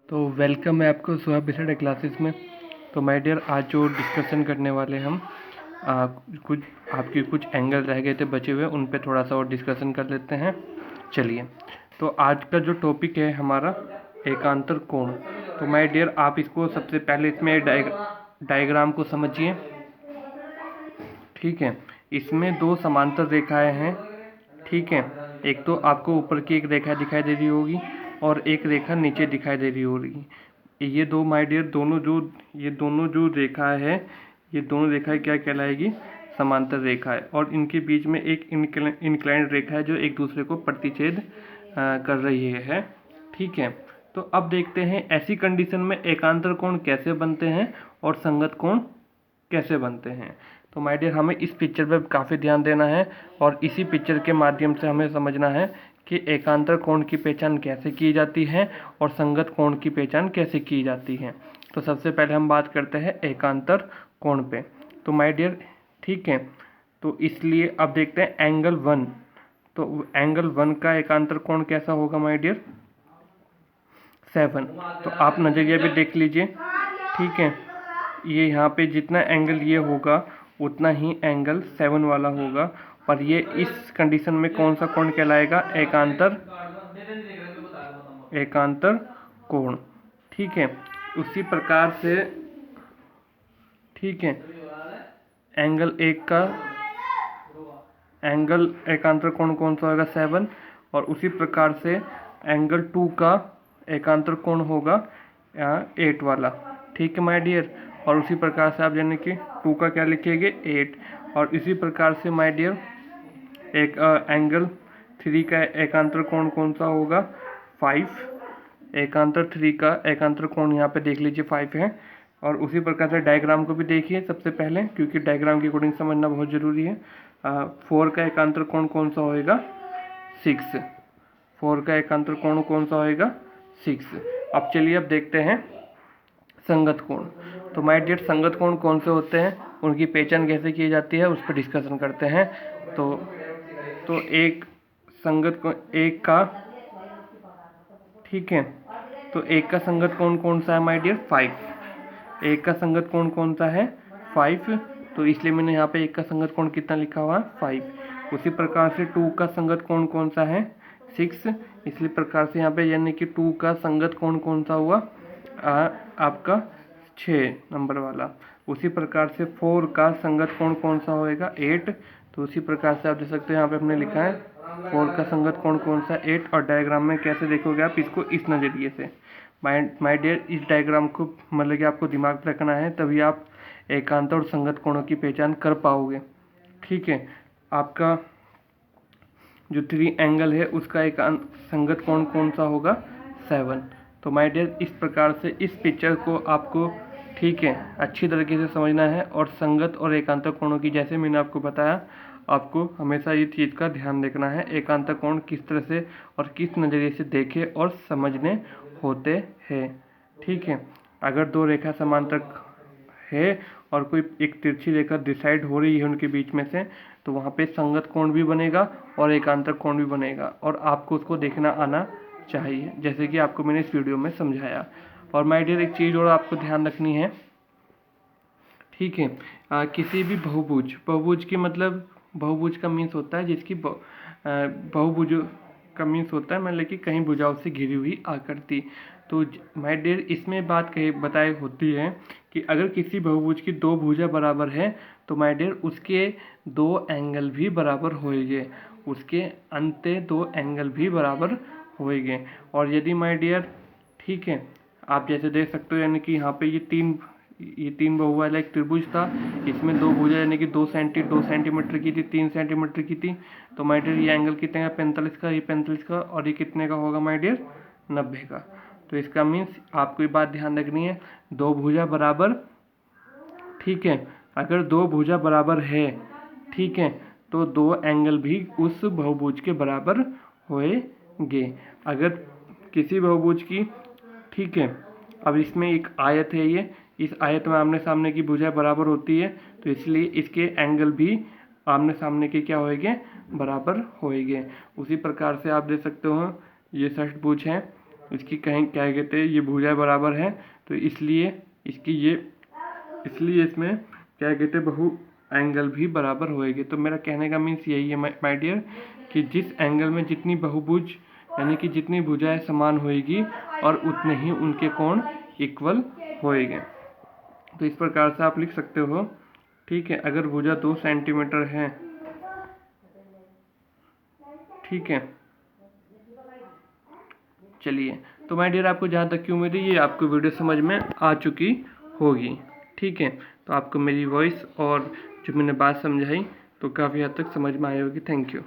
तो वेलकम है आपको सुहा बिसड़ा क्लासेस में। तो माय डियर, आज जो डिस्कशन करने वाले हम कुछ आपके कुछ एंगल रह गए थे बचे हुए, उन पे थोड़ा सा और डिस्कशन कर लेते हैं। चलिए, तो आज का जो टॉपिक है हमारा एकांतर कोण। तो माय डियर, आप इसको सबसे पहले इसमें डायग्राम को समझिए। ठीक है, इसमें दो समांतर रेखाएं हैं। ठीक है, एक तो आपको ऊपर की एक रेखा दिखाई दे रही होगी और एक रेखा नीचे दिखाई दे रही होगी। ये दो माय डियर दोनों जो रेखा है, ये दोनों रेखाएं क्या कहलाएगी? समांतर रेखा है। और इनके बीच में एक इंक्लाइंड रेखा है जो एक दूसरे को प्रतिच्छेद कर रही है। ठीक है, तो अब देखते हैं ऐसी कंडीशन में एकांतर कोण कैसे बनते हैं और संगत कोण कैसे बनते हैं। तो माय डियर, हमें इस पिक्चर पे काफ़ी ध्यान देना है और इसी पिक्चर के माध्यम से हमें समझना है कि एकांतर कोण की पहचान कैसे की जाती है और संगत कोण की पहचान कैसे की जाती है। तो सबसे पहले हम बात करते हैं एकांतर कोण पे। तो माय डियर, ठीक है, तो इसलिए अब देखते हैं एंगल 1। तो एंगल 1 का एकांतर कोण कैसा होगा माय डियर? 7। तो आप नज़रिया भी देख लीजिए। ठीक है, ये यहाँ पे जितना एंगल ये होगा उतना ही एंगल 7 वाला होगा। और ये इस कंडीशन में कौन सा कोण कहलाएगा? एकांतर कोण। ठीक है, उसी प्रकार से ठीक है, एंगल एकांतर कोण कौन सा होगा? 7। और उसी प्रकार से एंगल 2 का एकांतर कोण होगा 8 वाला। ठीक है माय डियर, और उसी प्रकार से आप यानी कि 2 का क्या लिखेंगे? 8। और इसी प्रकार से माय डियर एक एंगल 3 का एकांतर कोण कौन सा होगा? 5। एकांतर 3 का एकांतर कोण यहाँ पे देख लीजिए 5 है। और उसी प्रकार से डायग्राम को भी देखिए सबसे पहले, क्योंकि डायग्राम की कोडिंग समझना बहुत ज़रूरी है। 4 का एकांतर कोण कौन सा होएगा? 6। 4 का एकांतर कोण कौन सा होएगा? 6। अब चलिए, अब देखते हैं संगत कोण। तो माय डियर, संगत कोण कौन से होते हैं, उनकी पहचान कैसे की जाती है, उस पर डिस्कशन करते हैं। तो एक संगत कोण एक का, ठीक है, तो एक का संगत कोण कौन सा है माय डियर? 5। एक का संगत कोण कौन सा है? 5। तो इसलिए मैंने यहाँ पे एक का संगत कोण कितना लिखा हुआ है? 5। उसी प्रकार से 2 का संगत कोण कौन सा है? 6। इसी प्रकार से यहाँ पे यानी कि 2 का संगत कोण कौन सा हुआ? आपका 6 नंबर वाला। उसी प्रकार से 4 का संगत कोण कौन सा होएगा? 8। तो उसी प्रकार से आप देख सकते हो यहाँ पे हमने लिखा है 4 का संगत कोण कौन सा? 8। और डायग्राम में कैसे देखोगे आप इसको? इस नज़रिए से। माय डियर, इस डायग्राम को मतलब कि आपको दिमाग में रखना है, तभी आप एकांतर और संगत कोणों की पहचान कर पाओगे। ठीक है, आपका जो 3 एंगल है उसका एक संगत कोण कौन सा होगा? 7। तो माय डियर, इस प्रकार से इस पिक्चर को आपको, ठीक है, अच्छी तरीके से समझना है। और संगत और एकांतर कोणों की, जैसे मैंने आपको बताया, आपको हमेशा ये चीज़ का ध्यान रखना है, एकांतर कोण किस तरह से और किस नज़रिए से देखे और समझने होते हैं। ठीक है, अगर दो रेखा समांतर है और कोई एक तिरछी रेखा डिसाइड हो रही है उनके बीच में से, तो वहाँ पे संगत कोण भी बनेगा और एकांतर कोण भी बनेगा, और आपको उसको देखना आना चाहिए, जैसे कि आपको मैंने इस वीडियो में समझाया। और माय डियर, एक चीज़ और आपको ध्यान रखनी है। ठीक है, किसी भी बहुभुज की मतलब बहुभुज का मीन्स होता है जिसकी बहुभुज का मीन्स होता है मतलब कि कहीं भुजाओं से घिरी हुई आकृति। तो माय डियर, इसमें बात बताई होती है कि अगर किसी बहुभुज की 2 भुजा बराबर है तो माय डियर उसके 2 एंगल भी बराबर होंगे, उसके अंत 2 एंगल भी बराबर होंगे। और यदि माय डियर, ठीक है, आप जैसे देख सकते हो, यानी कि यहाँ पे ये तीन बहु वाला एक त्रिभुज था, इसमें 2 भुजा यानी कि 2 सेंटीमीटर की थी, 3 सेंटीमीटर की थी। तो माय डियर ये एंगल कितने का? 45 का, ये 45 का, और ये कितने का होगा माय डियर? 90 का। तो इसका मीन्स आपको ये बात ध्यान रखनी है, 2 भुजा बराबर, ठीक है, अगर 2 भुजा बराबर है, ठीक है, तो 2 एंगल भी उस बहुभुज के बराबर होंगे। अगर किसी बहुभुज की, ठीक है, अब इसमें एक आयत है, ये इस आयत में आमने सामने की भुजा बराबर होती है, तो इसलिए इसके एंगल भी आमने सामने के क्या होंगे? बराबर होंगे। उसी प्रकार से आप देख सकते हो ये षष्ठभुज है, इसकी कहीं क्या कहते हैं, ये भुजाएं बराबर है, तो इसलिए इसमें क्या कहते हैं, बहु एंगल भी बराबर होएगी। तो मेरा कहने का मीन्स यही है माय डियर, कि जिस एंगल में जितनी बहुभुज यानी कि जितनी भुजाएं समान होएगी और उतने ही उनके कोण इक्वल होएंगे। तो इस प्रकार से आप लिख सकते हो, ठीक है। अगर भुजा 2 सेंटीमीटर है, ठीक है, चलिए। तो माय डियर, आपको जहाँ तक की उम्मीद है ये आपको वीडियो समझ में आ चुकी होगी, ठीक है। तो आपको मेरी वॉइस और जो मैंने बात समझाई तो काफ़ी हद तक समझ में आई होगी। Thank you.